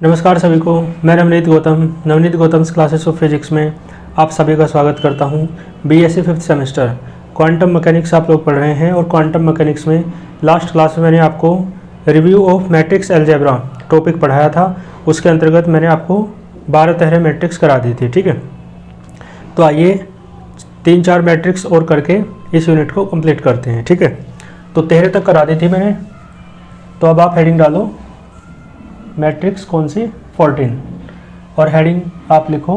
नमस्कार सभी को, मैं Navneet Gautam's classes of physics में आप सभी का स्वागत करता हूं। BSc 5th semester quantum mechanics आप लोग पढ़ रहे हैं और क्वांटम मैकेनिक्स में लास्ट क्लास में मैंने आपको review of matrix algebra topic पढ़ाया था। उसके अंतर्गत मैंने आपको 12 तरह मैट्रिक्स करा दी थी। ठीक है, तो आइए 3-4 मैट्रिक्स और करके इस यूनिट को कंप्लीट करते हैं। ठीक है, तो 13 तक करा दी थी मैंने। तो अब आप हेडिंग डालो मैट्रिक्स कौन सी 14 और हेडिंग आप लिखो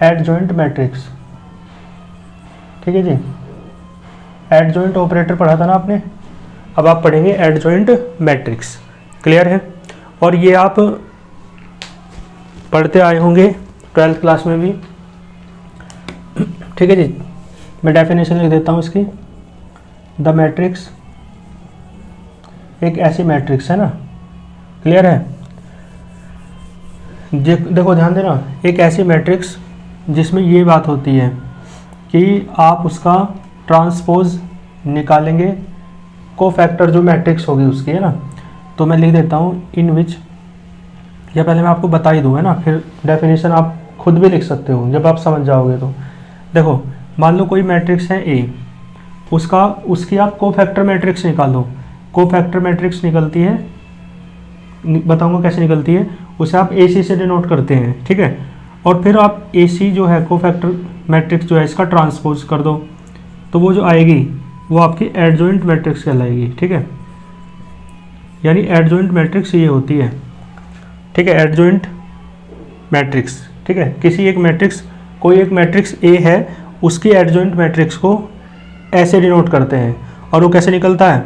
एडजॉइंट मैट्रिक्स। ठीक है जी, एडजॉइंट ऑपरेटर पढ़ा था ना आपने, अब आप पढ़ेंगे एडजॉइंट मैट्रिक्स। क्लियर है? और ये आप पढ़ते आए होंगे 12th क्लास में भी। ठीक है जी, मैं डेफिनेशन लिख देता हूँ इसकी। द मैट्रिक्स एक ऐसी मैट्रिक्स है ना, क्लियर है? देखो ध्यान देना, एक ऐसी मैट्रिक्स जिसमें ये बात होती है कि आप उसका ट्रांसपोज निकालेंगे, कोफैक्टर जो मैट्रिक्स होगी उसकी, है ना। तो मैं लिख देता हूँ इन विच, या पहले मैं आपको बता ही दूँ, है ना, फिर डेफिनेशन आप खुद भी लिख सकते हो जब आप समझ जाओगे। तो देखो, मान लो कोई मैट्रिक्स है ए, उसकी आप कोफैक्टर मैट्रिक्स निकालो। कोफैक्टर मैट्रिक्स निकलती है, बताऊंगा कैसे निकलती है, उसे आप AC से डिनोट करते हैं। ठीक है, और फिर आप AC जो है कोफैक्टर मैट्रिक्स जो है इसका ट्रांसपोज कर दो, तो वो जो आएगी वो आपकी एडजॉइंट मैट्रिक्स कहलाएगी। ठीक है, यानी एडजॉइंट मैट्रिक्स ये होती है। ठीक है, एडजॉइंट मैट्रिक्स। ठीक है, किसी एक मैट्रिक्स, कोई एक मैट्रिक्स A है, उसकी एडजॉइंट मैट्रिक्स को ऐसे डिनोट करते हैं। और वो कैसे निकलता है,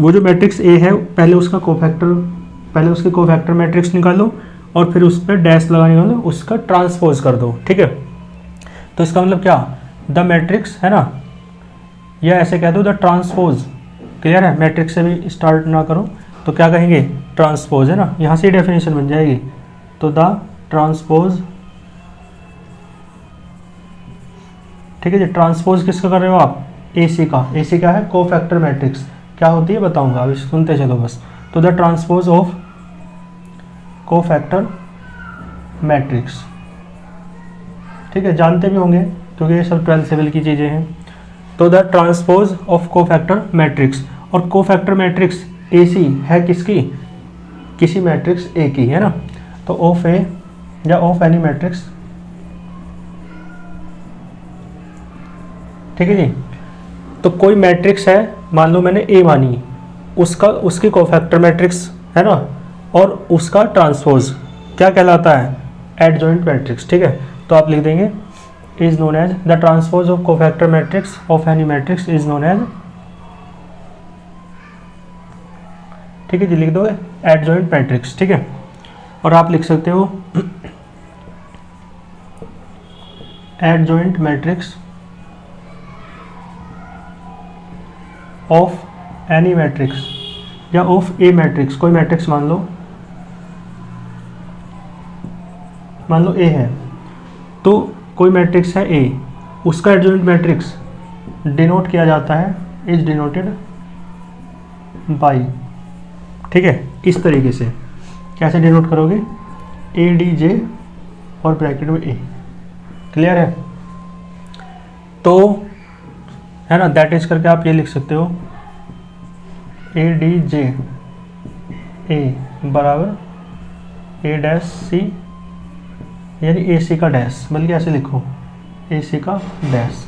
वो जो मैट्रिक्स A है पहले उसकी कोफैक्टर मैट्रिक्स निकालो और फिर उस पर डैश लगा निकालो, उसका ट्रांसपोज कर दो। ठीक है, तो इसका मतलब क्या, द मैट्रिक्स है ना, या ऐसे कह दो द ट्रांसपोज। क्लियर है? मैट्रिक्स से भी स्टार्ट ना करो तो क्या कहेंगे, ट्रांसपोज, है ना, यहाँ से डेफिनेशन बन जाएगी। तो द ट्रांसपोज, ठीक है जी, ट्रांसपोज किसका कर रहे हो आप, AC का। AC क्या है, कोफैक्टर मैट्रिक्स। क्या होती है बताऊंगा, अभी सुनते चलो बस। तो the transpose of cofactor matrix. ठीक है, जानते भी होंगे क्योंकि ये सब 12th लेवल की चीज़ें हैं। तो the transpose of cofactor matrix, और कोफैक्टर मैट्रिक्स AC है किसकी, किसी मैट्रिक्स A की, है ना। तो ऑफ A या ऑफ एनी मैट्रिक्स। ठीक है जी, तो कोई मैट्रिक्स है, मान लो मैंने A मानी, उसकी कोफैक्टर मैट्रिक्स है ना, और उसका ट्रांसपोज क्या कहलाता है, एडजॉइंट मैट्रिक्स। ठीक है, तो आप लिख देंगे is known as the transpose of cofactor matrix of any matrix is known as, ठीक है जी, लिख दो एडजॉइंट मैट्रिक्स। ठीक है, और आप लिख सकते हो adjoint matrix of any matrix या ऑफ ए मैट्रिक्स। कोई मैट्रिक्स मान लो A है, तो कोई मैट्रिक्स है A, उसका एडजॉइंट मैट्रिक्स डिनोट किया जाता है, इज डिनोटेड बाई। ठीक है, इस तरीके से कैसे डिनोट करोगे, ADJ और ब्रैकेट में A। क्लियर है? तो है ना, दैट इज करके आप ये लिख सकते हो ADJ A बराबर A'(C), यानी AC का डैश, बल्कि ऐसे लिखो AC का डैश।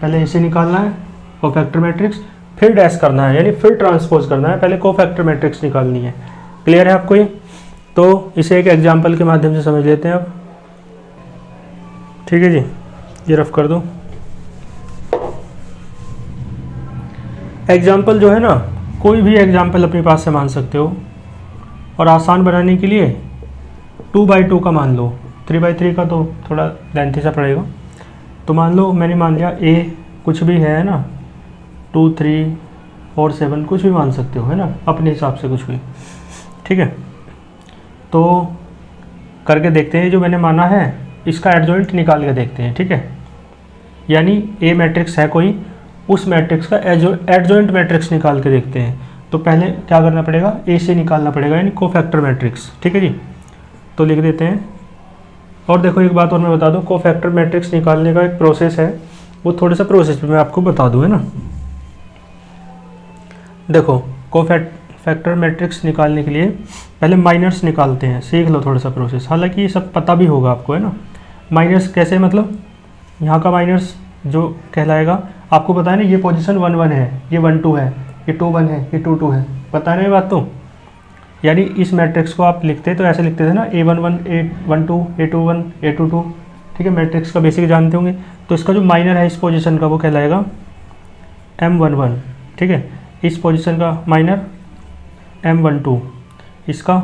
पहले AC निकालना है कोफैक्टर मैट्रिक्स, फिर डैश करना है, यानी फिर ट्रांसपोज करना है, पहले कोफैक्टर मैट्रिक्स निकालनी है। क्लियर है आपको ये? तो इसे एक एग्जांपल के माध्यम से समझ लेते हैं अब। ठीक है जी, ये रफ कर दो। एग्जाम्पल जो है ना, कोई भी एग्जाम्पल अपने पास से मान सकते हो, और आसान बनाने के लिए 2/2 का मान लो, 3/3 का तो थोड़ा लेंथी सा पड़ेगा। तो मान लो मैंने मान लिया A कुछ भी है ना, 2, 3, 4, 7 कुछ भी मान सकते हो, है ना, अपने हिसाब से कुछ भी। ठीक है, तो करके देखते हैं, जो मैंने माना है इसका एडजॉइंट निकाल के देखते हैं। ठीक है, यानी A मैट्रिक्स है कोई, उस मैट्रिक्स का एडजॉइंट मैट्रिक्स निकाल के देखते हैं। तो पहले क्या करना पड़ेगा, ए से निकालना पड़ेगा, यानी कोफैक्टर मैट्रिक्स। ठीक है जी, तो लिख देते हैं। और देखो एक बात और मैं बता दूं, कोफैक्टर मैट्रिक्स निकालने का एक प्रोसेस है, वो थोड़ा सा प्रोसेस भी मैं आपको बता दूं, है ना। देखो कोफैक्टर मैट्रिक्स निकालने के लिए पहले माइनर्स निकालते हैं, सीख लो थोड़ा सा प्रोसेस, हालांकि ये सब पता भी होगा आपको, है ना। माइनर्स कैसे, मतलब यहाँ का माइनर्स जो कहलाएगा, आपको पता है ना, ये पोजीशन 1 1 है, ये 1 2 है, ये 2 1 है, ये 2 2 है, पता है ना ये बात। तो यानी इस मैट्रिक्स को आप लिखते तो ऐसे लिखते थे ना, A11 A12 A21 A22। ठीक है, मैट्रिक्स का बेसिक जानते होंगे। तो इसका जो माइनर है इस पोजीशन का वो कहलाएगा M11। ठीक है, इस पोजीशन का माइनर M12, इसका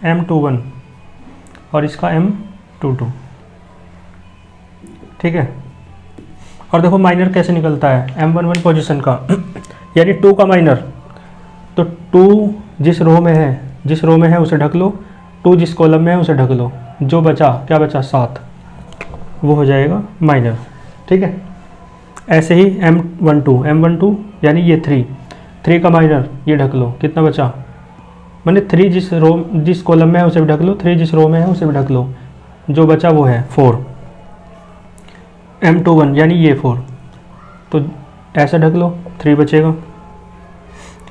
M21 और इसका M22। ठीक है, और देखो माइनर कैसे निकलता है M11 पोजीशन का यानी 2 का माइनर, तो 2 जिस रो में है उसे ढक लो, 2 जिस कॉलम में है उसे ढक लो, जो बचा क्या बचा 7, वो हो जाएगा माइनर। ठीक है, ऐसे ही M12 यानी ये 3 का माइनर, ये ढक लो, कितना बचा, मैंने 3 जिस कॉलम में है उसे भी ढक लो, 3 जिस रो में है उसे भी ढक लो, जो बचा वो है 4। M21 यानी ये 4, तो ऐसा ढक लो, 3 बचेगा।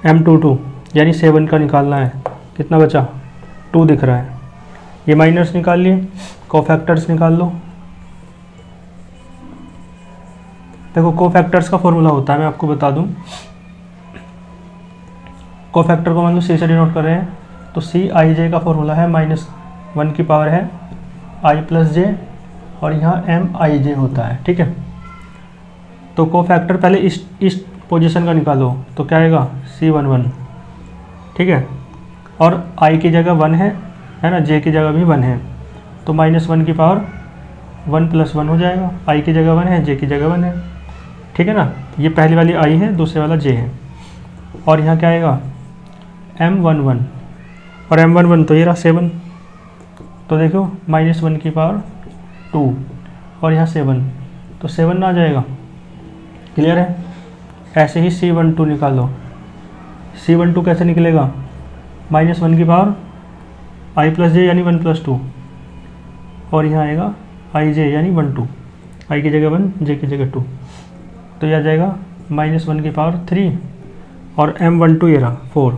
M22 यानी 7 का निकालना है, कितना बचा 2 दिख रहा है, ये माइनर्स निकाल लिए। कोफैक्टर्स निकाल लो। देखो कोफैक्टर्स का फॉर्मूला होता है, मैं आपको बता दूं। कोफैक्टर को मान लो C से डिनोट कर रहे हैं, तो CIJ का फॉर्मूला है -1 की पावर है I+J, और यहाँ MIJ होता है। ठीक है, तो कोफैक्टर पहले इस पोजीशन का निकालो, तो क्या आएगा C11। ठीक है, और I की जगह 1 है ना, J की जगह भी 1 है, तो -1 की पावर 1 + 1 हो जाएगा। I की जगह 1 है, J की जगह 1 है। ठीक है ना, ये पहली वाली I है, दूसरे वाला J है। और यहाँ क्या आएगा M11, और M11 तो ये रहा 7, तो देखो -1 की पावर 2 और यहाँ 7, तो 7 ना आ जाएगा। क्लियर है। ऐसे ही C12 निकालो। C12 कैसे निकलेगा, -1 की पावर I+J यानी 1 + 2, और यहाँ आएगा IJ यानी 1 2, I की जगह 1, J की जगह 2, तो यह आ जाएगा -1 की पावर 3, और M12 ये रहा 4।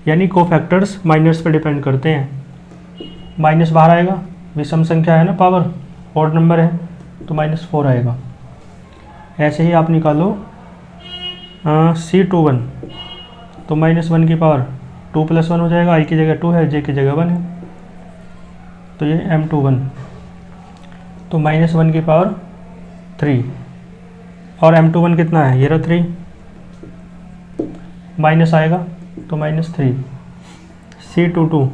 यानी कोफैक्टर्स माइनस पे डिपेंड करते हैं। माइनस बाहर आएगा, विषम संख्या है ना, पावर ऑड नंबर है, तो -4 आएगा। ऐसे ही आप निकालो C21, तो -1 की पावर 2 + 1 हो जाएगा, I की जगह 2 है, J की जगह 1 है, तो ये M21, तो -1 की पावर 3, और M21 कितना है, ये रहा 3, माइनस आएगा तो -3। C22,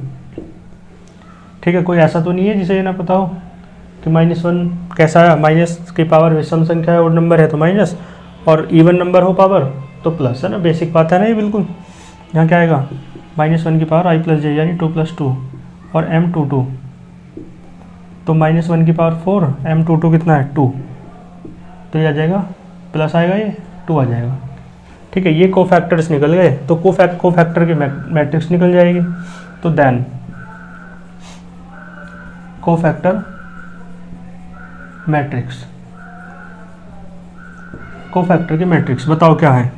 ठीक है, कोई ऐसा तो नहीं है जिसे ये ना पता हो कि -1 कैसा है, माइनस की पावर विषम संख्या है, ऑड नंबर है तो माइनस, और इवन नंबर हो पावर तो प्लस, है ना, बेसिक बात है ना ये बिल्कुल। यहाँ क्या आएगा -1 की पावर I+J यानी 2 + 2, और M22, तो -1 की पावर 4, M22 कितना है 2, तो ये आ जाएगा प्लस आएगा, ये 2 आ जाएगा। ठीक है, ये कोफैक्टर्स निकल गए, तो कोफैक्टर की मैट्रिक्स निकल जाएगी। तो देन कोफैक्टर मैट्रिक्स, कोफैक्टर की मैट्रिक्स बताओ क्या है,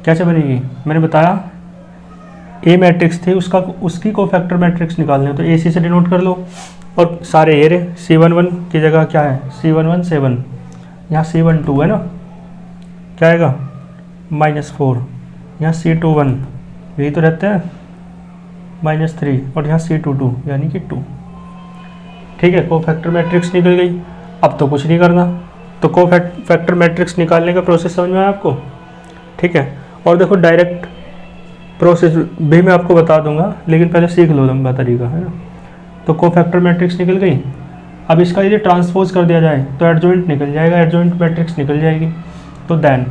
कैसे बनेगी। मैंने बताया ए मैट्रिक्स थी, उसकी कोफैक्टर मैट्रिक्स निकालने हो तो AC से डिनोट कर लो, और सारे ये रहे। C11 की जगह क्या है, C11 7, यहाँ C12 है ना, क्या आएगा -4, यहाँ C21 यही तो रहते हैं -3, और यहाँ C22 यानी कि 2। ठीक है, कोफैक्टर मैट्रिक्स निकल गई। अब तो कुछ नहीं करना, तो कोफैक्टर मैट्रिक्स निकालने का प्रोसेस समझ में आया आपको। ठीक है, और देखो डायरेक्ट प्रोसेस भी मैं आपको बता दूंगा, लेकिन पहले सीख लो लंबा तरीका, है ना। तो कोफैक्टर मैट्रिक्स निकल गई। अब इसका यदि ट्रांसपोज कर दिया जाए तो एडजॉइंट निकल जाएगा, एडजॉइंट मैट्रिक्स निकल जाएगी। तो देन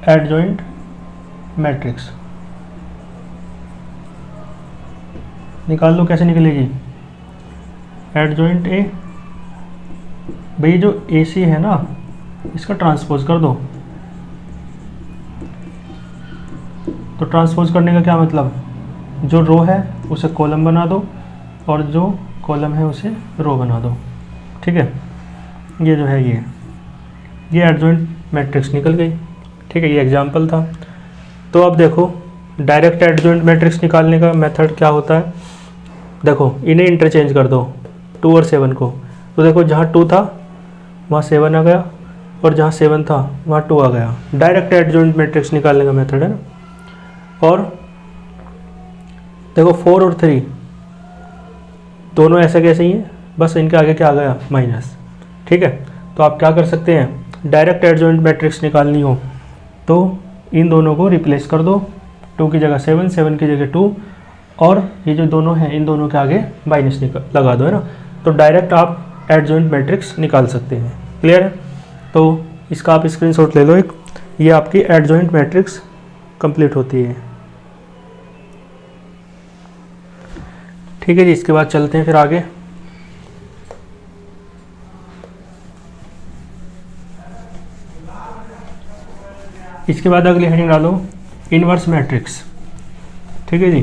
एडजॉइंट मैट्रिक्स निकाल लो, कैसे निकलेगी। एडजॉइंट ए, भाई जो AC है ना, इसका ट्रांसपोज कर दो, तो ट्रांसपोज करने का क्या मतलब, जो रो है उसे कॉलम बना दो और जो कॉलम है उसे रो बना दो। ठीक है, ये जो है ये एडजॉइंट मैट्रिक्स निकल गई। ठीक है, ये एग्जांपल था। तो अब देखो डायरेक्ट एडजॉइंट मैट्रिक्स निकालने का मेथड क्या होता है। देखो इन्हें इंटरचेंज कर दो 2 और 7 को, तो देखो जहाँ 2 था वहाँ 7 आ गया और जहाँ 7 था वहाँ 2 आ गया। डायरेक्ट एडजॉइंट मैट्रिक्स निकालने का मेथड है ना। और देखो 4 और 3 दोनों ऐसे कैसे ही हैं, बस इनके आगे क्या आ गया, माइनस। ठीक है, तो आप क्या कर सकते हैं, डायरेक्ट एडजॉइंट मैट्रिक्स निकालनी हो तो इन दोनों को रिप्लेस कर दो, 2 की जगह 7, 7 की जगह 2, और ये जो दोनों हैं इन दोनों के आगे माइनस लगा दो, है ना। तो डायरेक्ट आप एडजॉइंट मैट्रिक्स निकाल सकते हैं। क्लियर है, तो इसका आप स्क्रीनशॉट ले लो एक, ये आपकी एडजॉइंट मैट्रिक्स कंप्लीट होती है। ठीक है जी, इसके बाद चलते हैं फिर आगे। इसके बाद अगली हेडिंग डालो इनवर्स मैट्रिक्स। ठीक है जी,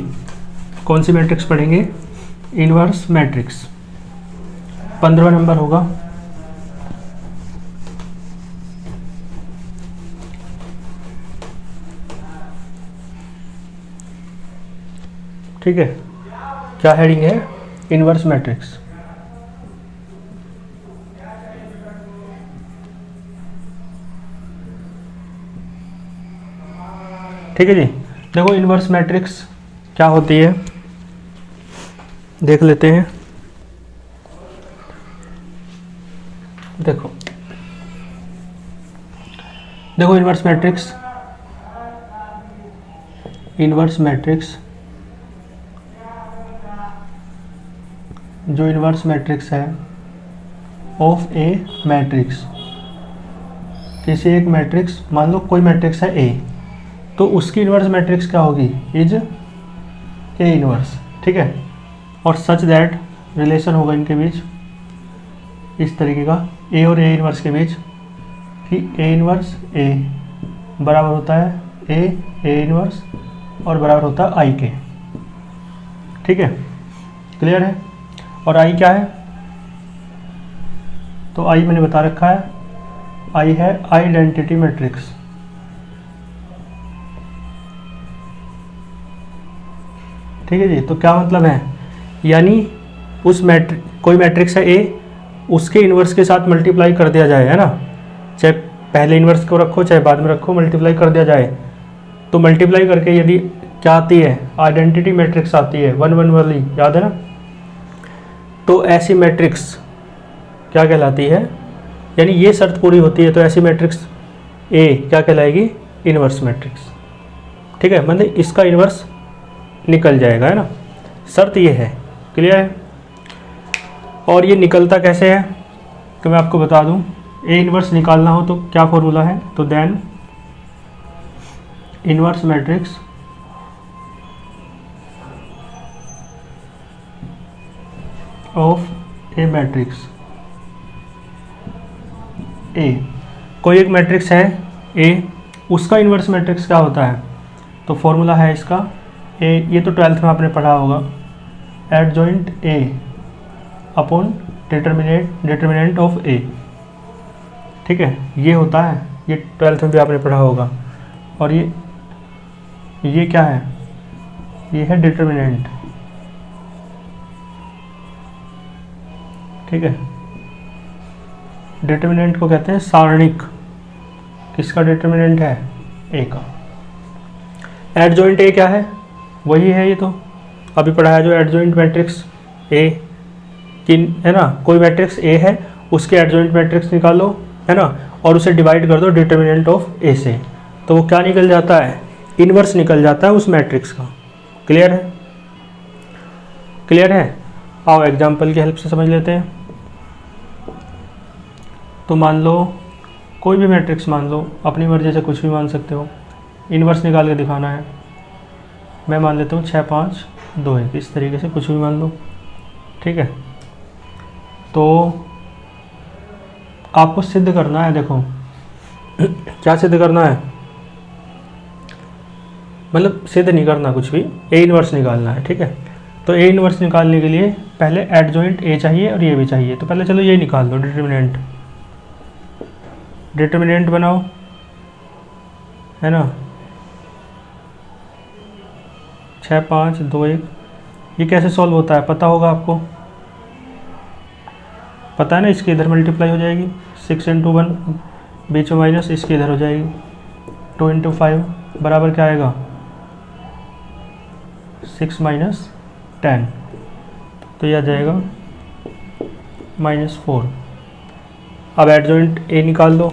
कौन सी मैट्रिक्स पढ़ेंगे, इनवर्स मैट्रिक्स। 15वां नंबर होगा। ठीक है, क्या हेडिंग है, इनवर्स मैट्रिक्स। ठीक है जी, देखो इनवर्स मैट्रिक्स क्या होती है देख लेते हैं। देखो इनवर्स मैट्रिक्स, जो इनवर्स मैट्रिक्स है ऑफ ए मैट्रिक्स, किसी एक मैट्रिक्स, मान लो कोई मैट्रिक्स है ए, तो उसकी इनवर्स मैट्रिक्स क्या होगी, इज ए इनवर्स। ठीक है, और सच दैट रिलेशन होगा इनके बीच इस तरीके का, ए और ए इनवर्स के बीच, कि ए इनवर्स ए बराबर होता है ए इनवर्स और बराबर होता है आई के। ठीक है, क्लियर है। और आई क्या है, तो आई मैंने बता रखा है, आई है आइडेंटिटी मैट्रिक्स। ठीक है जी, तो क्या मतलब है, यानी उस कोई मैट्रिक्स है ए, उसके इन्वर्स के साथ मल्टीप्लाई कर दिया जाए, है ना, चाहे पहले इन्वर्स को रखो चाहे बाद में रखो, मल्टीप्लाई कर दिया जाए, तो मल्टीप्लाई करके यदि क्या आती है, आइडेंटिटी मैट्रिक्स आती है 1 1 वाली, याद है ना। तो ऐसी मैट्रिक्स क्या कहलाती है, यानी ये शर्त पूरी होती है तो ऐसी मैट्रिक्स ए क्या कहलाएगी, इनवर्स मैट्रिक्स। ठीक है, मतलब इसका इनवर्स निकल जाएगा, है ना, शर्त ये है। क्लियर है। और ये निकलता कैसे है, तो मैं आपको बता दूं, ए इनवर्स निकालना हो तो क्या फॉर्मूला है, तो then inverse matrix of a matrix A, कोई एक मैट्रिक्स है ए, उसका इनवर्स मैट्रिक्स क्या होता है, तो फॉर्मूला है इसका ए, ये तो 12th में आपने पढ़ा होगा, adjoint A upon determinant of A. ठीक है, ये होता है, ये 12th में भी आपने पढ़ा होगा। और ये क्या है, ये है डिटर्मिनेंट। ठीक है, डिटर्मिनेंट को कहते हैं सारणिक, किसका डिटर्मिनेंट है, ए का। एडजॉइंट ए क्या है, वही है, ये तो अभी पढ़ाया जो एडजॉइंट मैट्रिक्स ए किन, है ना, कोई मैट्रिक्स ए है उसके एडजॉइंट मैट्रिक्स निकालो, है ना, और उसे डिवाइड कर दो डिटर्मिनेंट ऑफ ए से, तो वो क्या निकल जाता है, इनवर्स निकल जाता है उस मैट्रिक्स का। क्लियर है, क्लियर है। आओ एग्जाम्पल की हेल्प से समझ लेते हैं। तो मान लो कोई भी मैट्रिक्स मान लो, अपनी मर्जी से कुछ भी मान सकते हो, इनवर्स निकाल के दिखाना है। मैं मान लेता हूँ 6 5 2 1, इस तरीके से कुछ भी मान लो। ठीक है, तो आपको सिद्ध करना है, देखो क्या सिद्ध करना है, मतलब सिद्ध नहीं करना कुछ भी, ए इनवर्स निकालना है, ठीक है। तो ए इनवर्स निकालने के लिए पहले एडजॉइंट ए चाहिए और ये भी चाहिए। तो पहले चलो ये निकाल दो, डिटर्मिनेंट बनाओ, है ना, 6 5 2 1। ये कैसे सॉल्व होता है पता होगा आपको, पता है ना, इसके इधर मल्टीप्लाई हो जाएगी, 6 × 1 बीच में माइनस, इसके इधर हो जाएगी 2 × 5 बराबर क्या आएगा 6 - 10, तो यह आ जाएगा -4। अब एडजॉइंट ए निकाल दो।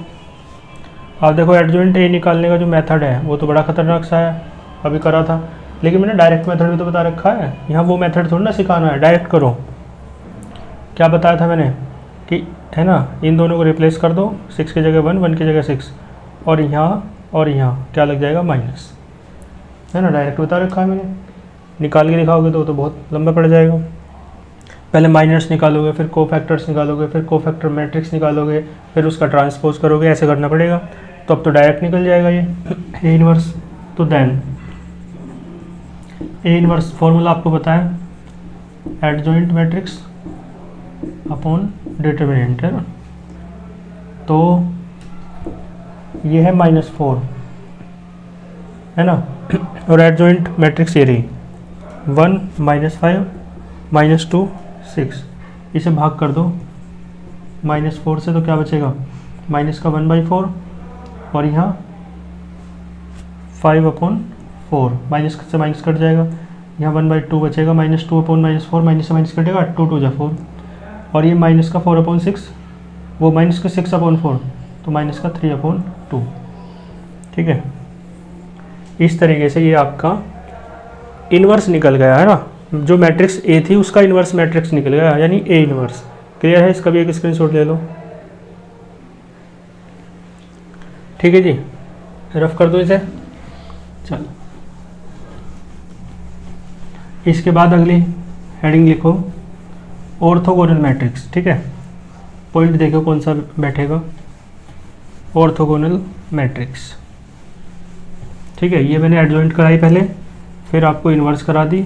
अब देखो एडजॉइंट ए निकालने का जो मेथड है वो तो बड़ा खतरनाक सा है, अभी करा था, लेकिन मैंने डायरेक्ट मेथड भी तो बता रखा है। यहाँ वो मेथड थोड़ी ना सिखाना है, डायरेक्ट करो। क्या बताया था मैंने कि, है ना, इन दोनों को रिप्लेस कर दो, 6 की जगह 1, 1 की जगह 6, और यहाँ क्या लग जाएगा माइनस, है ना, डायरेक्ट बता रखा है मैंने। निकाल के दिखाओगे तो बहुत लंबा पड़ जाएगा। पहले माइनस निकालोगे, फिर कोफैक्टर्स निकालोगे, फिर कोफैक्टर मैट्रिक्स निकालोगे, फिर उसका ट्रांसपोज करोगे, ऐसे करना पड़ेगा। तो अब तो डायरेक्ट निकल जाएगा ये ए इनवर्स। तो देन ए इनवर्स फॉर्मूला आपको पता है, एडजॉइंट मैट्रिक्स अपॉन डिटर्मिनेंट, है ना। तो ये है -4, है ना, और एडजॉइंट मैट्रिक्स ये रही 1 -5 -2 6। इसे भाग कर दो -4 से, तो क्या बचेगा, माइनस का 1/4 और यहाँ 5/4, माइनस से माइनस कट जाएगा, यहाँ 1/2 बचेगा, -2/-4, माइनस से माइनस कटेगा, 2 2 4, और ये माइनस का 4/6, वो माइनस का 6/4, तो माइनस का 3/2, ठीक है। इस तरीके से ये आपका इन्वर्स निकल गया, है ना, जो मैट्रिक्स ए थी उसका इन्वर्स मैट्रिक्स निकल गया, यानी ए इन्वर्स। क्लियर है, इसका भी एक स्क्रीनशॉट ले लो, ठीक है जी, रफ कर दो इसे। चलो इसके बाद अगली हेडिंग लिखो, ऑर्थोगोनल मैट्रिक्स, ठीक है। पॉइंट देखो कौन सा बैठेगा, ऑर्थोगोनल मैट्रिक्स, ठीक है। ये मैंने एडजॉइंट कराई पहले, फिर आपको इन्वर्स करा दी।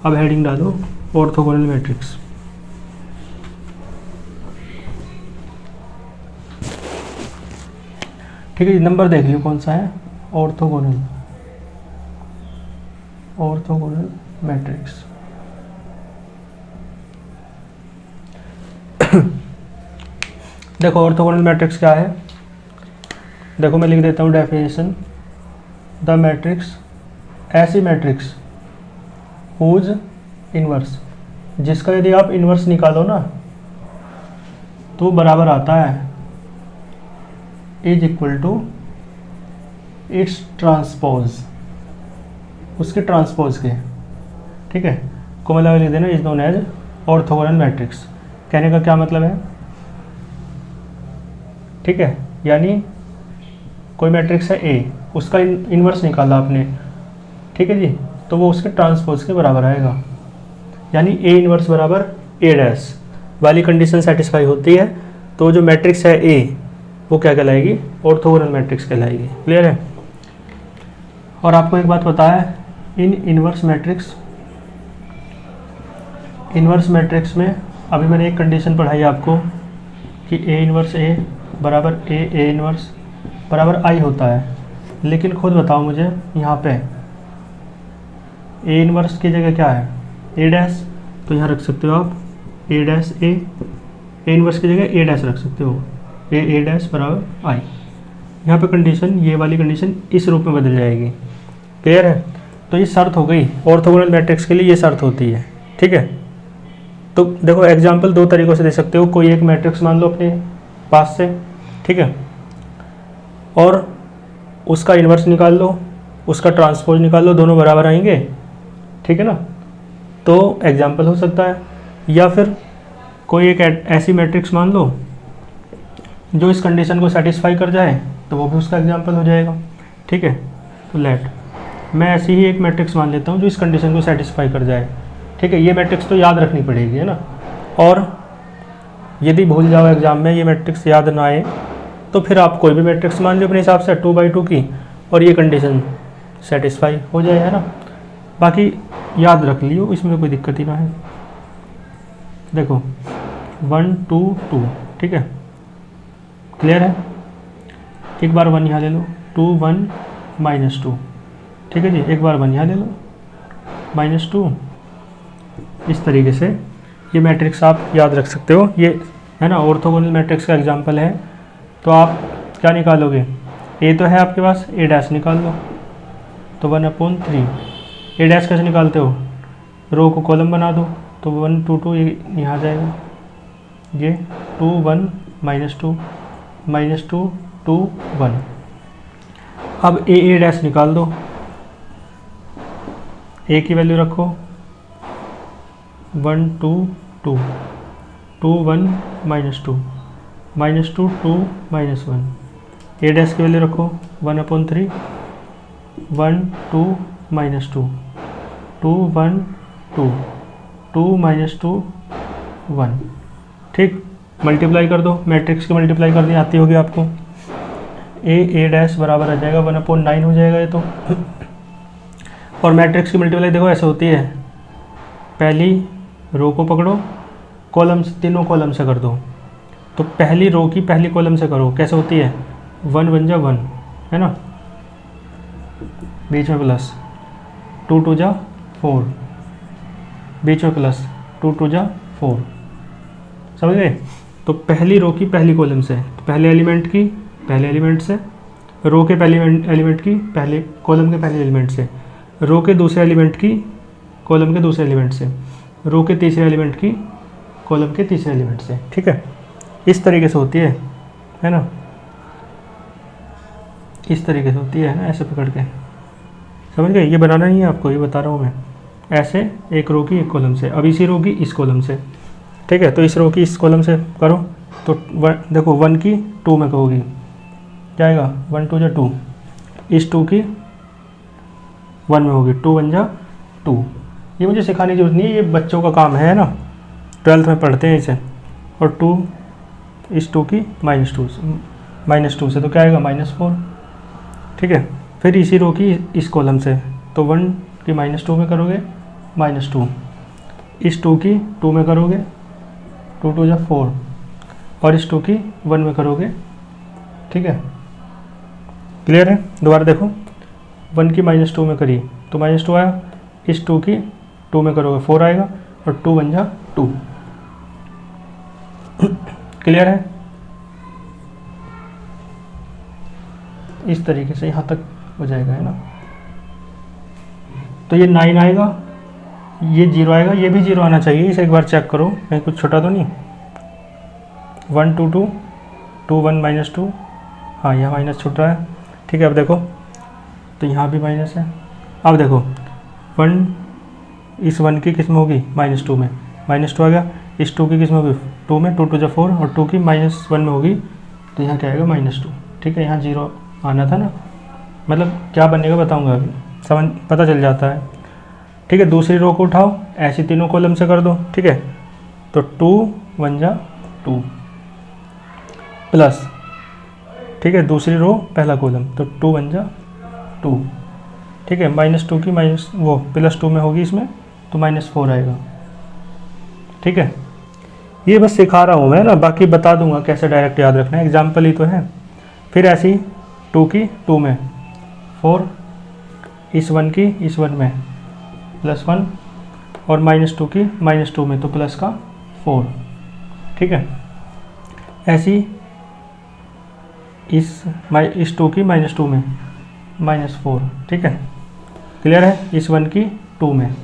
अब हेडिंग डालो ऑर्थोगोनल मैट्रिक्स। ठीक है, नंबर देख लियो कौन सा है, ऑर्थोगोनल मैट्रिक्स। देखो ऑर्थोगोनल मैट्रिक्स क्या है, देखो मैं लिख देता हूँ डेफिनेशन, द मैट्रिक्स ऐसी मैट्रिक्स हुज इनवर्स, जिसका यदि आप इनवर्स निकालो ना तो बराबर आता है is equal to its transpose, उसके ट्रांसपोज के, ठीक है। को मतलब लिख देना is known as orthogonal matrix. कहने का क्या मतलब है, ठीक है, यानी कोई मैट्रिक्स है ए, उसका इन्वर्स निकाला आपने, ठीक है जी, तो वो उसके ट्रांसपोज के बराबर आएगा, यानी ए इन्वर्स बराबर ए डैश वाली कंडीशन सेटिस्फाई होती है, तो जो मैट्रिक्स है ए वो क्या कहलाएगी, ऑर्थोगोनल मैट्रिक्स कहलाएगी। क्लियर है। और आपको एक बात पता है, इन इन्वर्स मैट्रिक्स में अभी मैंने एक कंडीशन पढ़ाई आपको कि ए इन्वर्स ए बराबर ए इन्वर्स बराबर आई होता है, लेकिन खुद बताओ मुझे यहाँ पे ए इन्वर्स की जगह क्या है, ए डैश, तो यहाँ रख सकते हो आप ए डैश ए इन्वर्स की जगह ए डैश रख सकते हो, ए डैश बराबर आई। यहाँ पे कंडीशन, ये वाली कंडीशन इस रूप में बदल जाएगी। क्लियर है। तो ये शर्त हो गई, ऑर्थोगोनल मैट्रिक्स के लिए ये शर्त होती है, ठीक है। तो देखो एग्जाम्पल दो तरीक़ों से दे सकते हो, कोई एक मैट्रिक्स मान लो अपने पास से, ठीक है, और उसका इन्वर्स निकाल लो, उसका ट्रांसपोज निकाल लो, दोनों बराबर आएंगे, ठीक है ना। तो एग्जाम्पल हो सकता है, या फिर कोई एक ऐसी मैट्रिक्स मान लो जो इस कंडीशन को सेटिस्फाई कर जाए, तो वो भी उसका एग्जाम्पल हो जाएगा, ठीक है। तो लेट मैं ऐसी ही एक मैट्रिक्स मान लेता हूँ जो इस कंडीशन को सेटिस्फाई कर जाए, ठीक है। ये मैट्रिक्स तो याद रखनी पड़ेगी, है ना। और यदि भूल जाओ एग्जाम में ये मैट्रिक्स याद ना आए, तो फिर आप कोई भी मैट्रिक्स मान लो अपने हिसाब से 2/2 की, और ये कंडीशन सेटिस्फाई हो जाए, है ना। बाकी याद रख लियो, इसमें तो कोई दिक्कत ही ना है। देखो 1 2 2, ठीक है, क्लियर है। एक बार 1 यहाँ ले लो, 2 1 -2, ठीक है जी। एक बार 1 यहाँ ले लो, -2। इस तरीके से ये मैट्रिक्स आप याद रख सकते हो, ये है ना ऑर्थोगोनल मैट्रिक्स का एग्जांपल है। तो आप क्या निकालोगे, ए तो है आपके पास, ए डैश निकाल लो, तो 1/3। ए डैश कैसे निकालते हो, रो को कॉलम बना दो, तो 1 2 2 ये यहाँ जाएगा, ये 2 1 -2 -2 2 1। अब ए डैश निकाल दो, ए की वैल्यू रखो 1 2 2 2 1 -2 -2 2 -1। ए डैश की वैल्यू रखो 1/3 1 2 -2 2 1 2 2 -2 1। ठीक, मल्टीप्लाई कर दो, मैट्रिक्स की मल्टीप्लाई करनी आती होगी आपको। ए डैश बराबर आ जाएगा 1/9 हो जाएगा ये तो। और मैट्रिक्स की मल्टीप्लाई देखो ऐसे होती है, पहली रो को पकड़ो, कॉलम से, तीनों कॉलम से कर दो। तो पहली रो की पहली कॉलम से करो, कैसे होती है, 1 1 जा 1, है ना, बीच में प्लस, 2 2 जा 4, बीच में प्लस, 2 2 जा 4, समझ गए। तो पहली रो की पहली कॉलम से, तो पहले एलिमेंट की पहले एलिमेंट से, रो के पहले एलिमेंट की पहले कॉलम के पहले एलिमेंट से, रो के दूसरे एलिमेंट की कॉलम के दूसरे एलिमेंट से, रो के तीसरे एलिमेंट की कॉलम के तीसरे एलिमेंट से, ठीक है। इस तरीके से होती है ना, इस तरीके से होती है ना, ऐसे पकड़ के, समझ गए। ये बनाना नहीं है आपको, ये बता रहा हूँ मैं, ऐसे एक रो की एक कॉलम से, अब इसी रो की इस कॉलम से, ठीक है। तो इस रो की इस कॉलम से करो, तो देखो 1 की 2 में कहोगी, क्या आएगा, 1 2 जा 2, इस 2 की 1 में होगी, 2 1 जा 2। ये मुझे सिखाने की जरूरत नहीं है, ये बच्चों का काम है ना, 12th में पढ़ते हैं इसे। और 2 इस 2 की -2 से तो क्या आएगा, -4, ठीक है। फिर इसी रो की इस कॉलम से, तो 1 की -2 में करोगे -2, इस 2 की 2 में करोगे 2 2 जा 4, और इस 2 की 1 में करोगे, ठीक है, क्लियर है। दोबारा देखो, 1 की -2 में करी तो -2 आया, इस 2 की 2 में करोगे 4 आएगा, और 2 1 जा 2, क्लियर है। इस तरीके से यहाँ तक हो जाएगा, है ना। तो ये 9 आएगा, ये 0 आएगा, ये भी 0 आना चाहिए, इसे एक बार चेक करो कहीं कुछ छोटा तो नहीं। 1 2 2 2 1 -2, हाँ यहाँ माइनस छूट रहा है, ठीक है। अब देखो, तो यहाँ भी माइनस है। अब देखो 1 इस 1 की किस में होगी, -2 में, -2 आ गया, इस 2 की किस में होगी, 2 में, 2 2 जा 4, और 2 की -1 में होगी, तो यहाँ क्या आएगा, -2, ठीक है। यहाँ 0 आना था ना, मतलब क्या बनेगा बताऊंगा अभी, समझ पता चल जाता है, ठीक है। दूसरी रो को उठाओ, ऐसी तीनों कॉलम से कर दो, ठीक है। तो 2 1 जा 2 प्लस, ठीक है, दूसरी रो पहला कॉलम, तो 2 1 जा 2, ठीक है। -2 की +2 में होगी इसमें, तो -4 आएगा, ठीक है। ये बस सिखा रहा हूँ मैं ना, बाकी बता दूंगा कैसे डायरेक्ट याद रखना है, एग्जाम्पल ही तो है। फिर ऐसी 2 की 2 में 4, इस 1 की इस 1 में +1, और -2 की -2 में, तो प्लस का 4, ठीक है। ऐसी इस 2 की -2 में -4, ठीक है, क्लियर है। इस 1 की 2 में,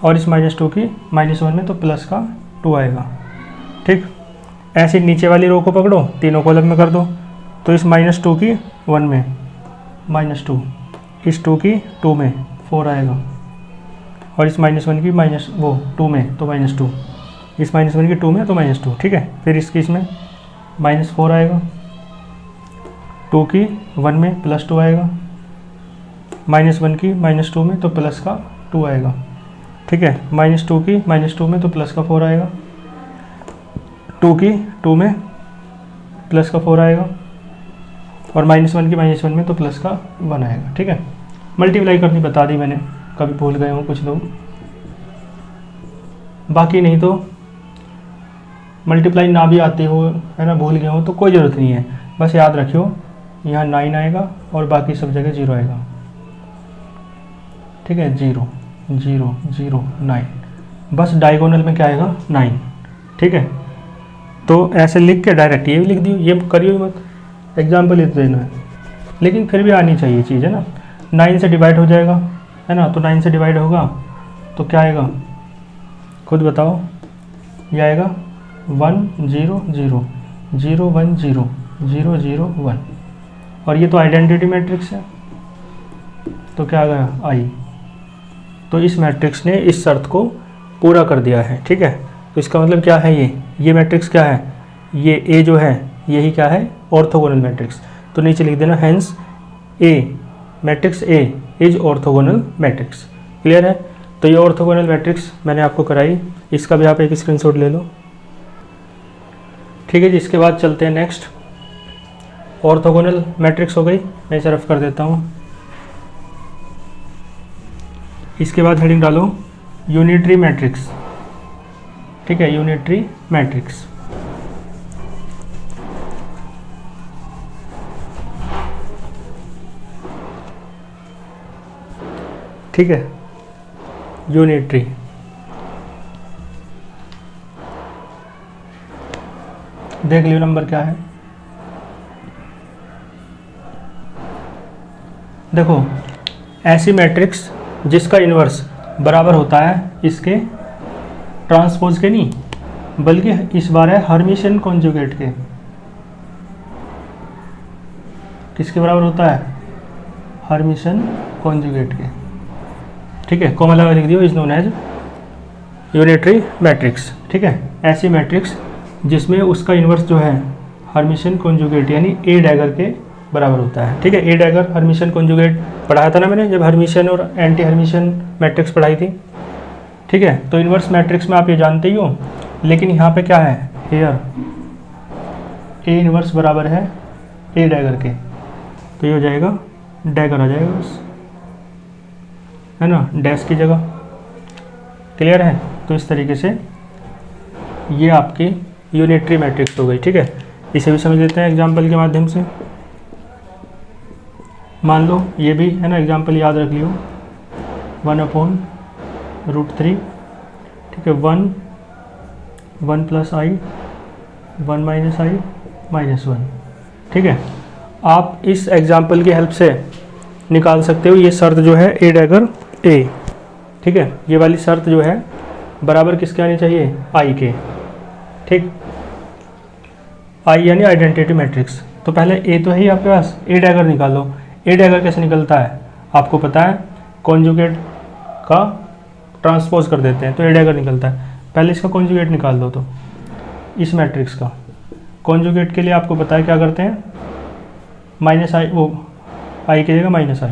और इस -2 की -1 में, तो प्लस का 2 आएगा, ठीक। ऐसे नीचे वाली रो को पकड़ो, तीनों कॉलम में कर दो, तो इस -2 की 1 में -2, इस 2 की 2 में 4 आएगा, और इस -1 की 2 में, तो -2, इस -1 की 2 में, तो -2, ठीक है। फिर इसकी इसमें -4 आएगा, 2 की 1 में +2 आएगा, -1 की -2 में, तो प्लस का 2 आएगा, ठीक है। -2 की -2 में, तो प्लस का 4 आएगा, 2 की 2 में प्लस का 4 आएगा, और -1 की -1 में तो प्लस का 1 आएगा। ठीक है, मल्टीप्लाई करनी बता दी मैंने, कभी भूल गए हो कुछ लोग, बाकी नहीं तो मल्टीप्लाई ना भी आते हो, है ना, भूल गए हो तो कोई ज़रूरत नहीं है, बस याद रखियो यहाँ 9 आएगा और बाकी सब जगह 0 आएगा। ठीक है, 0 0 0 9, बस डायगोनल में क्या आएगा 9। ठीक है, तो ऐसे लिख के डायरेक्ट ये भी लिख दियो, ये करियो मत, एग्जाम्पल लिख देना है, लेकिन फिर भी आनी चाहिए चीज़, है ना। 9 से डिवाइड हो जाएगा, है ना, तो 9 से डिवाइड होगा तो क्या आएगा, खुद बताओ, ये आएगा 1 0 0 0 1 0 0 0 1, और ये तो आइडेंटिटी मैट्रिक्स है, तो क्या आ गया आई। तो इस मैट्रिक्स ने इस शर्त को पूरा कर दिया है। ठीक है, तो इसका मतलब क्या है, ये मैट्रिक्स क्या है, ये ए जो है यही क्या है, ऑर्थोगोनल मैट्रिक्स। तो नीचे लिख देना hence A, matrix A is orthogonal matrix. Clear है, तो ये ऑर्थोगोनल मैट्रिक्स मैंने आपको कराई, इसका भी आप एक स्क्रीनशॉट ले लो। ठीक है जी, इसके बाद चलते हैं नेक्स्ट, ऑर्थोगोनल मैट्रिक्स हो गई, मैं इसे रफ कर देता हूँ। इसके बाद हेडिंग डालो यूनिटरी मैट्रिक्स। ठीक है, यूनिटरी मैट्रिक्स। ठीक है, यूनिटरी, देख लियो नंबर क्या है। देखो, ऐसी मैट्रिक्स जिसका इन्वर्स बराबर होता है इसके ट्रांसपोज के नहीं, बल्कि इस बार है हर्मिशियन कॉन्जुगेट के। किसके बराबर होता है, हर्मिशियन कॉन्जुगेट के। ठीक है, कॉमा लगा लिख दियो, is known as unitary matrix. ठीक है, ऐसी मैट्रिक्स जिसमें उसका इन्वर्स जो है हर्मिशियन कॉन्जुगेट यानी ए डैगर के बराबर होता है। ठीक है, ए डैगर हर्मिशियन कॉन्जुगेट पढ़ाया था ना मैंने, जब हर्मिशियन और एंटी हर्मिशियन मैट्रिक्स पढ़ाई थी। ठीक है, तो इन्वर्स मैट्रिक्स में आप ये जानते ही हो, लेकिन यहाँ पे क्या है, हेयर ए इन्वर्स बराबर है ए डैगर के, तो ये हो जाएगा डैगर आ जाएगा बस, है ना, डैश की जगह। क्लियर है, तो इस तरीके से ये आपकी यूनिटरी मैट्रिक्स हो गई। ठीक है, इसे भी समझ लेते हैं एग्जाम्पल के माध्यम से। मान लो ये भी है ना, एग्जाम्पल याद रख लियो, 1/√3। ठीक है, 1 1 + i 1 - i -1। ठीक है, आप इस एग्जाम्पल की हेल्प से निकाल सकते हो ये शर्त जो है ए डैगर ए। ठीक है, ये वाली शर्त जो है बराबर किसके आनी चाहिए, आई के। ठीक, आई यानी आइडेंटिटी मैट्रिक्स। तो पहले ए तो है ही आपके पास, ए डैगर निकालो। ए डैगर कैसे निकलता है आपको पता है, कॉन्जुगेट का ट्रांसपोज कर देते हैं तो ए डैगर निकलता है। पहले इसका कॉन्जुगेट निकाल दो, तो इस मैट्रिक्स का कॉन्जुगेट के लिए आपको पता है क्या करते हैं, -i, वो आई की जगह -i।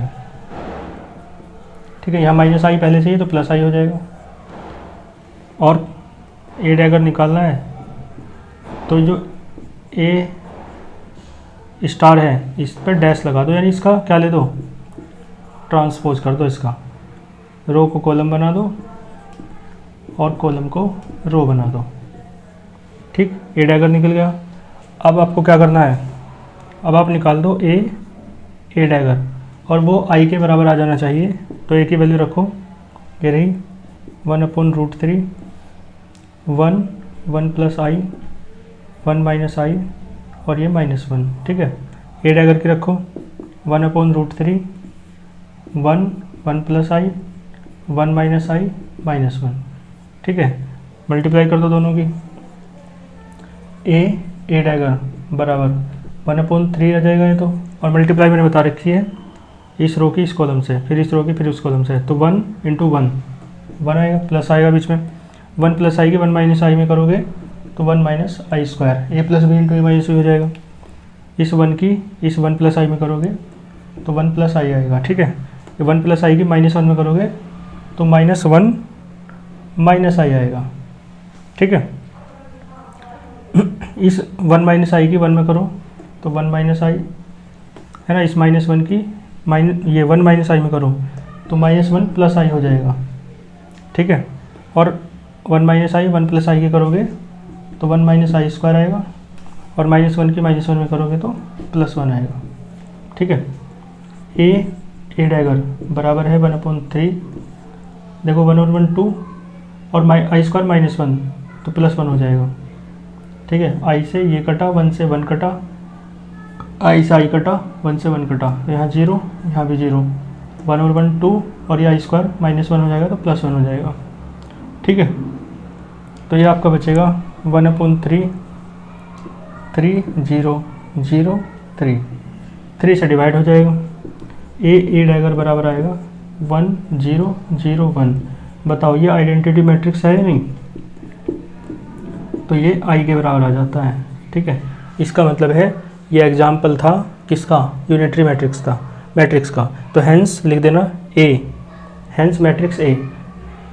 ठीक है, यहाँ -i पहले से ही तो +i हो जाएगा। और ए डैगर निकालना है तो जो ए स्टार है इस पर डैश लगा दो, यानी इसका क्या ले दो, ट्रांसपोज कर दो, इसका रो को कॉलम बना दो और कॉलम को रो बना दो। ठीक, ए डैगर निकल गया। अब आपको क्या करना है, अब आप निकाल दो ए डैगर, और वो आई के बराबर आ जाना चाहिए। तो ए की वैल्यू रखो, ये रही 1/√3 1 1 + i 1 - i और ये -1। ठीक है, ए डैगर की रखो 1/√3 1 1 + i 1 - i -1। ठीक है, मल्टीप्लाई कर दो दोनों की, ए डैगर बराबर 1/3 आ जाएगा ये तो, और मल्टीप्लाई मैंने बता रखी है इस रो की इस कॉलम से, फिर इस रो की फिर उस कॉलम से, तो 1 × 1 1 आएगा, प्लस आएगा बीच में, 1 + i की 1 - i में करोगे तो 1 - i², a + b × a - b हो जाएगा। इस 1 की इस 1 + i में करोगे तो 1 + i आएगा। ठीक है, 1 + i की -1 में करोगे तो -1 - i आएगा। ठीक है, इस 1 - i की 1 में करो तो 1 - i है ना, इस -1 की ये 1 माइनस आई में करो तो -1 प्लस आई हो जाएगा, ठीक है। और 1 माइनस आई 1 प्लस आई के करोगे तो 1 माइनस आई स्क्वायर आएगा, और -1 की -1 में करोगे तो +1 आएगा, ठीक है। ए डैगर बराबर है 1/3, देखो 1/1 2 और आई स्क्वायर -1 तो +1 हो जाएगा, ठीक है। आई से ये कटा, 1 से 1 कटा, आई से आई कटा, 1 से 1 कटा, यहाँ 0 यहाँ भी 0, 1/1 2 और ये आई स्क्वायर -1 हो जाएगा तो +1 हो जाएगा, ठीक है। तो ये आपका बचेगा 1/3 3 0 0 3, 3 से डिवाइड हो जाएगा। ए डैगर बराबर आएगा 1 0 0 1। बताओ ये आइडेंटिटी मैट्रिक्स है या नहीं, तो ये आई के बराबर आ जाता है, ठीक है। इसका मतलब है ये एग्जाम्पल था किसका, यूनिटरी मैट्रिक्स का। तो हेंस लिख देना A, hence matrix A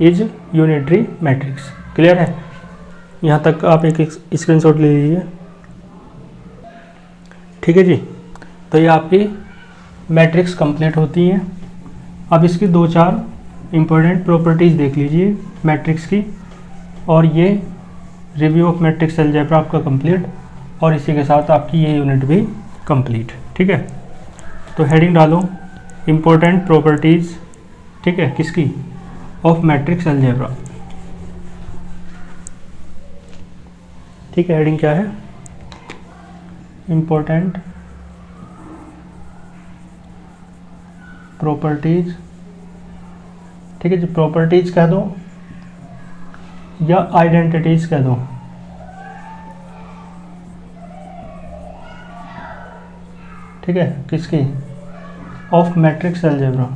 is unitary matrix. Clear है, यहाँ तक आप एक स्क्रीनशॉट ले लीजिए, ठीक है जी। तो ये आपकी मैट्रिक्स कंप्लीट होती हैं। अब इसकी 2-4 इम्पोर्टेंट प्रॉपर्टीज़ देख लीजिए मैट्रिक्स की, और ये रिव्यू ऑफ मैट्रिक्स अलजेब्रा आपका कंप्लीट, और इसी के साथ आपकी ये यूनिट भी कंप्लीट, ठीक है। तो हेडिंग डालो इम्पोर्टेंट प्रॉपर्टीज़, ठीक है, किसकी, ऑफ मैट्रिक्स अलजेब्रा, ठीक है। हेडिंग क्या है, इम्पोर्टेंट प्रॉपर्टीज, ठीक है जी। प्रॉपर्टीज कह दो या आइडेंटिटीज कह दो, ठीक है, किसकी, of matrix algebra.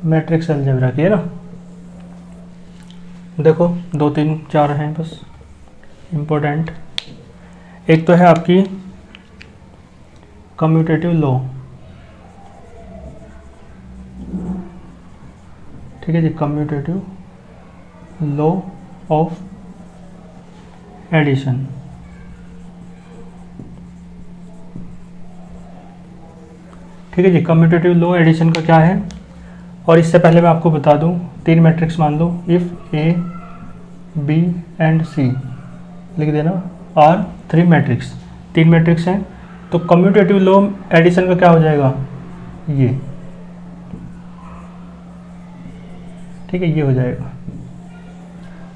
Matrix algebra की है ना, देखो 2 3 4 हैं बस इम्पोर्टेंट। एक तो है आपकी कम्यूटेटिव लॉ, ठीक है जी, कम्यूटेटिव लॉ ऑफ एडिशन, ठीक है जी। कम्यूटेटिव लॉ एडिशन का क्या है, और इससे पहले मैं आपको बता दूं 3 मैट्रिक्स मान लो, इफ़ ए बी एंड सी लिख देना आर 3 मैट्रिक्स, 3 मैट्रिक्स हैं, तो कम्यूटेटिव लॉ एडिशन का क्या हो जाएगा, ये, ठीक है, ये हो जाएगा।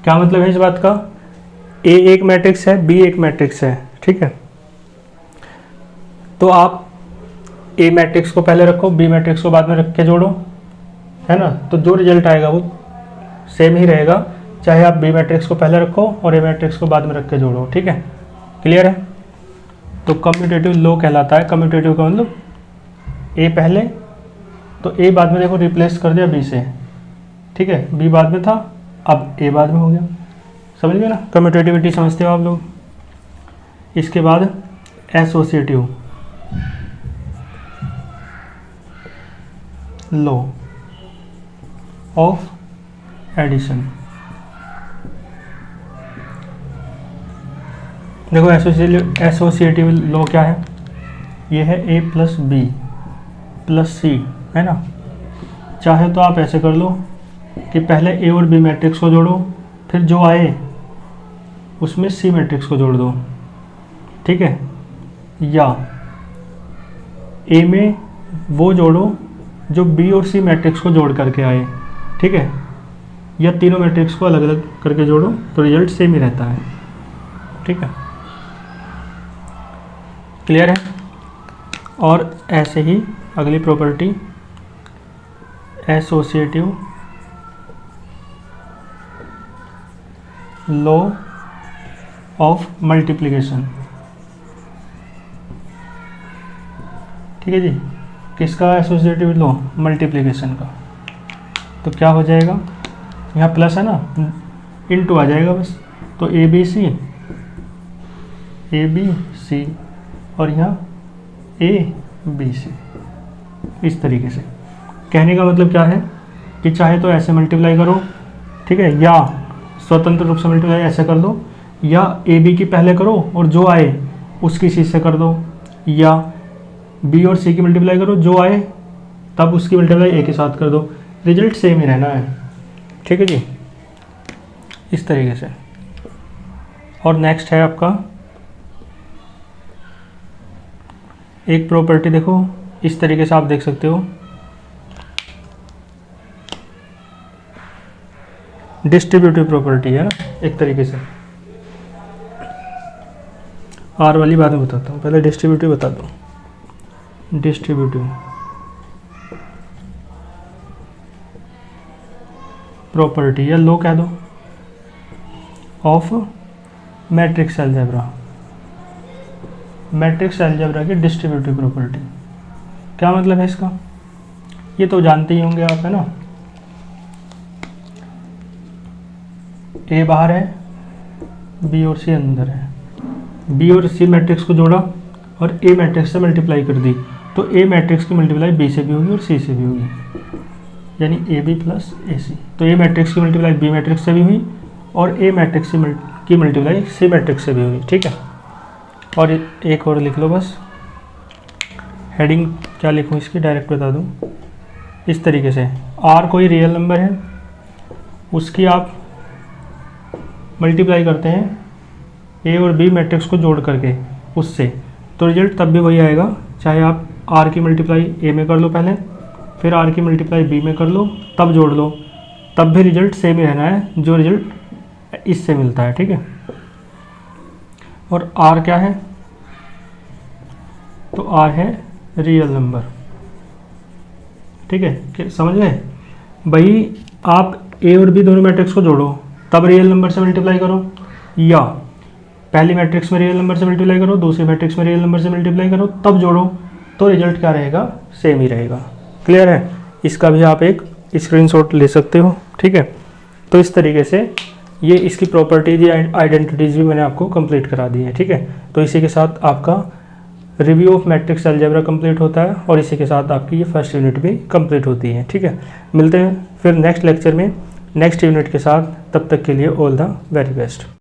क्या मतलब है इस बात का, ए एक मैट्रिक्स है, बी एक मैट्रिक्स है, ठीक है। तो आप ए मैट्रिक्स को पहले रखो, बी मैट्रिक्स को बाद में रख के जोड़ो, है ना, तो जो रिजल्ट आएगा वो सेम ही रहेगा, चाहे आप बी मैट्रिक्स को पहले रखो और ए मैट्रिक्स को बाद में रख के जोड़ो, ठीक है। क्लियर है, तो कम्यूटेटिव लॉ कहलाता है। कम्यूटेटिव का मतलब ए पहले, तो ए बाद में देखो रिप्लेस कर दिया बी से, ठीक है, बी बाद में था अब ए बाद में हो गया, समझ गए ना, कम्यूटेटिविटी समझते हो आप लोग। इसके बाद एसोसिएटिव लॉ ऑफ एडिशन, देखो एसोसिएटिव लॉ क्या है, ये है ए प्लस बी प्लस सी, है ना। चाहे तो आप ऐसे कर लो कि पहले ए और बी मैट्रिक्स को जोड़ो, फिर जो आए उसमें सी मैट्रिक्स को जोड़ दो, ठीक है, या ए में वो जोड़ो जो बी और सी मैट्रिक्स को जोड़ करके आए, ठीक है, या तीनों मैट्रिक्स को अलग अलग करके जोड़ो तो रिजल्ट सेम ही रहता है, ठीक है। क्लियर है, और ऐसे ही अगली property associative law of multiplication, ठीक है जी। किसका एसोसिएटिव लॉ, मल्टीप्लिकेशन का। तो क्या हो जाएगा, यहाँ प्लस है ना, इनटू आ जाएगा बस, तो ए बी सी और यहाँ ए बी सी, इस तरीके से। कहने का मतलब क्या है कि चाहे तो ऐसे मल्टीप्लाई करो, ठीक है, या स्वतंत्र रूप से मल्टीप्लाई ऐसे कर दो, या ए बी की पहले करो और जो आए उसकी सी से कर दो, या बी और सी की मल्टीप्लाई करो, जो आए तब उसकी मल्टीप्लाई ए के साथ कर दो, रिजल्ट सेम ही रहना है। ठीक है जी, इस तरीके से। और नेक्स्ट है आपका एक प्रॉपर्टी, देखो इस तरीके से आप देख सकते हो, डिस्ट्रीब्यूटिव प्रॉपर्टी है ना एक तरीके से। आर वाली बात में बताता हूँ, पहले डिस्ट्रीब्यूटिव बता दो। डिस्ट्रीब्यूटिव प्रॉपर्टी या लो कह दो of matrix algebra, matrix algebra की डिस्ट्रीब्यूटिव प्रॉपर्टी। क्या मतलब है इसका, ये तो जानते ही होंगे आप, है ना। ए बाहर है, बी और सी अंदर है, बी और सी मैट्रिक्स को जोड़ा और ए मैट्रिक्स से मल्टीप्लाई कर दी, तो ए मैट्रिक्स की मल्टीप्लाई बी से भी होगी और सी से भी होगी, यानी ए बी प्लस ए सी। तो ए मैट्रिक्स की मल्टीप्लाई बी मैट्रिक्स से भी हुई और ए मैट्रिक्स की मल्टीप्लाई सी मैट्रिक्स से भी हुई। ठीक है, और एक और लिख लो बस, हेडिंग क्या लिखूँ इसकी डायरेक्ट बता दूँ। इस तरीके से आर कोई रियल नंबर है, उसकी आप मल्टीप्लाई करते हैं ए और बी मैट्रिक्स को जोड़ करके उससे, तो रिजल्ट तब भी वही आएगा, चाहे आप आर की मल्टीप्लाई ए में कर लो पहले, फिर आर की मल्टीप्लाई बी में कर लो, तब जोड़ लो, तब भी रिजल्ट सेम ही रहना है जो रिजल्ट इससे मिलता है। ठीक है, और आर क्या है, तो आर है रियल नंबर। ठीक है, समझ गए भाई। आप ए और बी दोनों मैट्रिक्स को जोड़ो तब रियल नंबर से मल्टीप्लाई करो, या पहली मैट्रिक्स में रियल नंबर से मल्टीप्लाई करो, दूसरी मैट्रिक्स में रियल नंबर से मल्टीप्लाई करो, तब जोड़ो, तो रिजल्ट क्या रहेगा, सेम ही रहेगा। क्लियर है, इसका भी आप एक स्क्रीनशॉट ले सकते हो। ठीक है, तो इस तरीके से ये इसकी प्रॉपर्टीज या आइडेंटिटीज भी मैंने आपको कंप्लीट करा दी है। ठीक है, तो इसी के साथ आपका review of matrix algebra complete होता है और इसी के साथ आपकी ये फर्स्ट यूनिट भी कंप्लीट होती है। ठीक है, मिलते हैं फिर नेक्स्ट लेक्चर में नेक्स्ट यूनिट के साथ, तब तक के लिए ऑल द वेरी बेस्ट।